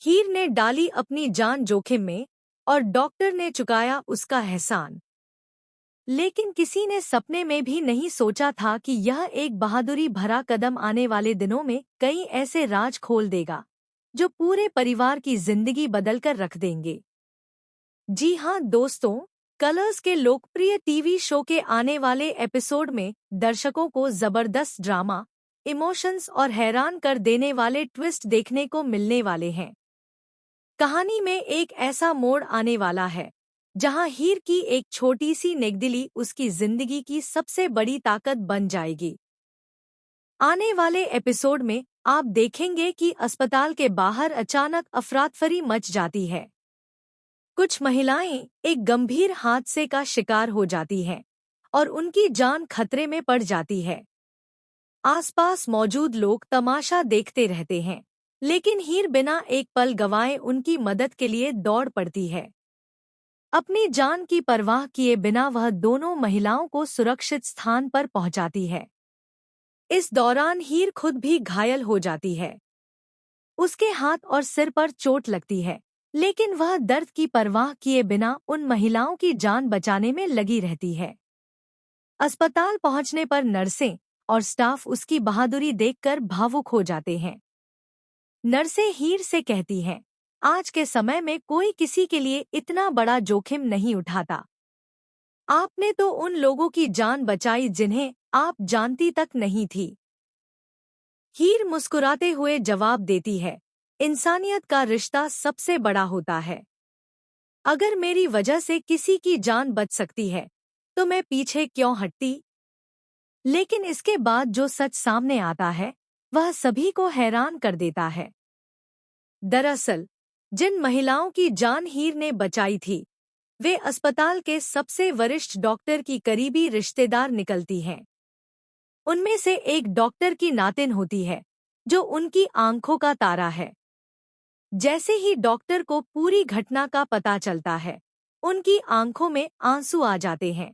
हीर ने डाली अपनी जान जोखिम में और डॉक्टर ने चुकाया उसका एहसान। लेकिन किसी ने सपने में भी नहीं सोचा था कि यह एक बहादुरी भरा कदम आने वाले दिनों में कई ऐसे राज खोल देगा जो पूरे परिवार की जिंदगी बदलकर रख देंगे। जी हाँ दोस्तों, कलर्स के लोकप्रिय टीवी शो के आने वाले एपिसोड में दर्शकों को जबरदस्त ड्रामा, इमोशंस और हैरान कर देने वाले ट्विस्ट देखने को मिलने वाले हैं। कहानी में एक ऐसा मोड़ आने वाला है जहां हीर की एक छोटी सी नेकदिली उसकी जिंदगी की सबसे बड़ी ताकत बन जाएगी। आने वाले एपिसोड में आप देखेंगे कि अस्पताल के बाहर अचानक अफरातफरी मच जाती है। कुछ महिलाएं एक गंभीर हादसे का शिकार हो जाती हैं और उनकी जान खतरे में पड़ जाती है। आसपास मौजूद लोग तमाशा देखते रहते हैं, लेकिन हीर बिना एक पल गंवाए उनकी मदद के लिए दौड़ पड़ती है। अपनी जान की परवाह किए बिना वह दोनों महिलाओं को सुरक्षित स्थान पर पहुंचाती है। इस दौरान हीर खुद भी घायल हो जाती है। उसके हाथ और सिर पर चोट लगती है, लेकिन वह दर्द की परवाह किए बिना उन महिलाओं की जान बचाने में लगी रहती है। अस्पताल पहुंचने पर नर्सें और स्टाफ उसकी बहादुरी देखकर भावुक हो जाते हैं। नर्सें हीर से कहती हैं, आज के समय में कोई किसी के लिए इतना बड़ा जोखिम नहीं उठाता। आपने तो उन लोगों की जान बचाई जिन्हें आप जानती तक नहीं थी। हीर मुस्कुराते हुए जवाब देती है, इंसानियत का रिश्ता सबसे बड़ा होता है। अगर मेरी वजह से किसी की जान बच सकती है तो मैं पीछे क्यों हटती। लेकिन इसके बाद जो सच सामने आता है वह सभी को हैरान कर देता है। दरअसल जिन महिलाओं की जान हीर ने बचाई थी वे अस्पताल के सबसे वरिष्ठ डॉक्टर की करीबी रिश्तेदार निकलती हैं। उनमें से एक डॉक्टर की नातिन होती है जो उनकी आंखों का तारा है। जैसे ही डॉक्टर को पूरी घटना का पता चलता है उनकी आंखों में आंसू आ जाते हैं।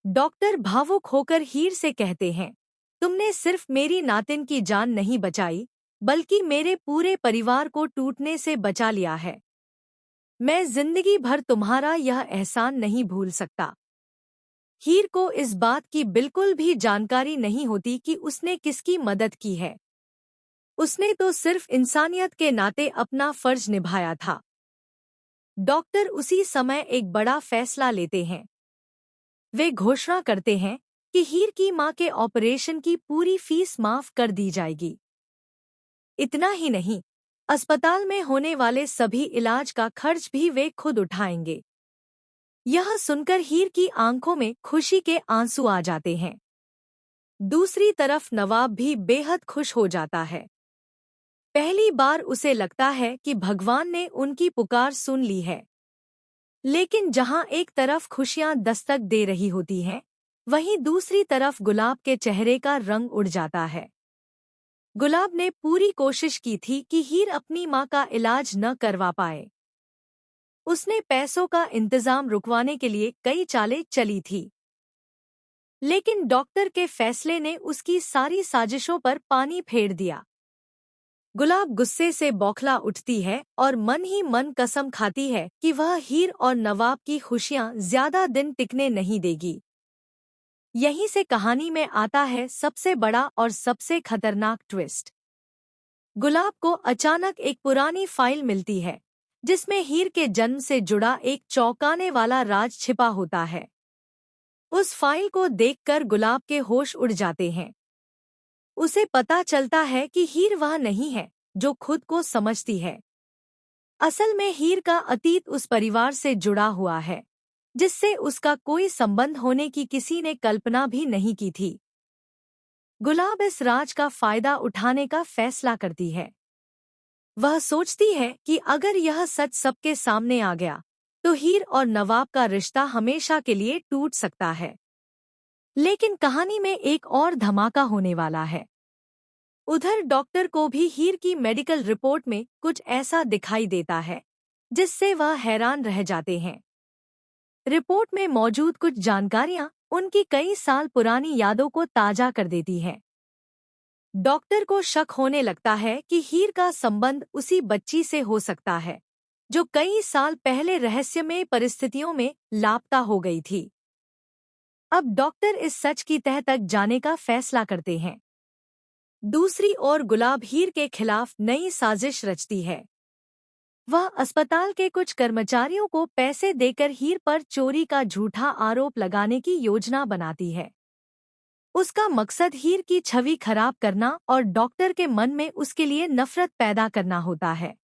डॉक्टर भावुक होकर हीर से कहते हैं, तुमने सिर्फ मेरी नातिन की जान नहीं बचाई बल्कि मेरे पूरे परिवार को टूटने से बचा लिया है। मैं जिंदगी भर तुम्हारा यह एहसान नहीं भूल सकता। हीर को इस बात की बिल्कुल भी जानकारी नहीं होती कि उसने किसकी मदद की है। उसने तो सिर्फ इंसानियत के नाते अपना फर्ज निभाया था। डॉक्टर उसी समय एक बड़ा फैसला लेते हैं। वे घोषणा करते हैं कि हीर की मां के ऑपरेशन की पूरी फीस माफ कर दी जाएगी। इतना ही नहीं, अस्पताल में होने वाले सभी इलाज का खर्च भी वे खुद उठाएंगे। यह सुनकर हीर की आंखों में खुशी के आंसू आ जाते हैं। दूसरी तरफ नवाब भी बेहद खुश हो जाता है। पहली बार उसे लगता है कि भगवान ने उनकी पुकार सुन ली है। लेकिन जहां एक तरफ खुशियां दस्तक दे रही होती हैं, वहीं दूसरी तरफ गुलाब के चेहरे का रंग उड़ जाता है। गुलाब ने पूरी कोशिश की थी कि हीर अपनी मां का इलाज न करवा पाए। उसने पैसों का इंतजाम रुकवाने के लिए कई चालें चली थी, लेकिन डॉक्टर के फैसले ने उसकी सारी साजिशों पर पानी फेर दिया। गुलाब गुस्से से बौखला उठती है और मन ही मन कसम खाती है कि वह हीर और नवाब की खुशियां ज्यादा दिन टिकने नहीं देगी। यहीं से कहानी में आता है सबसे बड़ा और सबसे खतरनाक ट्विस्ट। गुलाब को अचानक एक पुरानी फाइल मिलती है जिसमें हीर के जन्म से जुड़ा एक चौंकाने वाला राज छिपा होता है। उस फाइल को देखकर गुलाब के होश उड़ जाते हैं। उसे पता चलता है कि हीर वह नहीं है जो खुद को समझती है। असल में हीर का अतीत उस परिवार से जुड़ा हुआ है जिससे उसका कोई संबंध होने की किसी ने कल्पना भी नहीं की थी। गुलाब इस राज का फायदा उठाने का फैसला करती है। वह सोचती है कि अगर यह सच सबके सामने आ गया तो हीर और नवाब का रिश्ता हमेशा के लिए टूट सकता है। लेकिन कहानी में एक और धमाका होने वाला है। उधर डॉक्टर को भी हीर की मेडिकल रिपोर्ट में कुछ ऐसा दिखाई देता है जिससे वह हैरान रह जाते हैं। रिपोर्ट में मौजूद कुछ जानकारियां उनकी कई साल पुरानी यादों को ताजा कर देती हैं। डॉक्टर को शक होने लगता है कि हीर का संबंध उसी बच्ची से हो सकता है जो कई साल पहले रहस्यमय परिस्थितियों में लापता हो गई थी। अब डॉक्टर इस सच की तह तक जाने का फैसला करते हैं। दूसरी ओर गुलाब हीर के खिलाफ नई साजिश रचती है। वह अस्पताल के कुछ कर्मचारियों को पैसे देकर हीर पर चोरी का झूठा आरोप लगाने की योजना बनाती है। उसका मकसद हीर की छवि खराब करना और डॉक्टर के मन में उसके लिए नफरत पैदा करना होता है।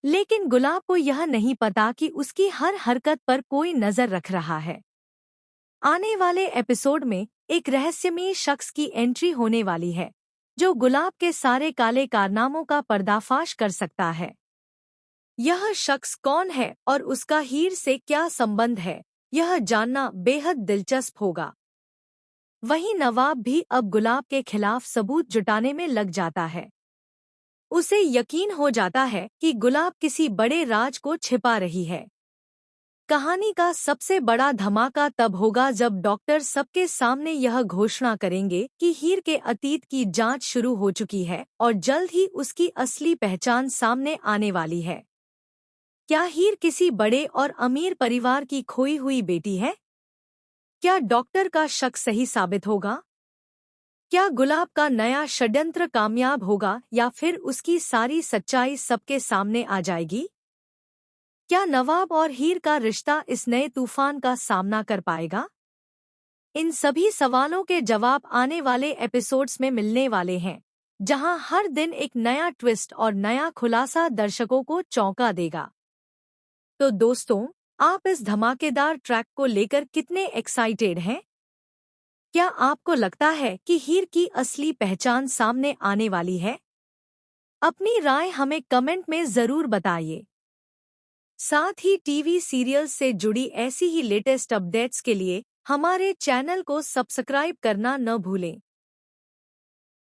लेकिन गुलाब को यह नहीं पता कि उसकी हर हरकत पर कोई नजर रख रहा है। आने वाले एपिसोड में एक रहस्यमय शख्स की एंट्री होने वाली है जो गुलाब के सारे काले कारनामों का पर्दाफाश कर सकता है। यह शख्स कौन है और उसका हीर से क्या संबंध है, यह जानना बेहद दिलचस्प होगा। वहीं नवाब भी अब गुलाब के खिलाफ सबूत जुटाने में लग जाता है। उसे यकीन हो जाता है कि गुलाब किसी बड़े राज को छिपा रही है। कहानी का सबसे बड़ा धमाका तब होगा जब डॉक्टर सबके सामने यह घोषणा करेंगे कि हीर के अतीत की जांच शुरू हो चुकी है और जल्द ही उसकी असली पहचान सामने आने वाली है। क्या हीर किसी बड़े और अमीर परिवार की खोई हुई बेटी है? क्या डॉक्टर का शक सही साबित होगा? क्या गुलाब का नया षड्यंत्र कामयाब होगा या फिर उसकी सारी सच्चाई सबके सामने आ जाएगी? क्या नवाब और हीर का रिश्ता इस नए तूफान का सामना कर पाएगा? इन सभी सवालों के जवाब आने वाले एपिसोड्स में मिलने वाले हैं, जहां हर दिन एक नया ट्विस्ट और नया खुलासा दर्शकों को चौंका देगा। तो दोस्तों, आप इस धमाकेदार ट्रैक को लेकर कितने एक्साइटेड हैं? क्या आपको लगता है कि हीर की असली पहचान सामने आने वाली है? अपनी राय हमें कमेंट में जरूर बताइए। साथ ही टीवी सीरियल्स से जुड़ी ऐसी ही लेटेस्ट अपडेट्स के लिए हमारे चैनल को सब्सक्राइब करना न भूलें।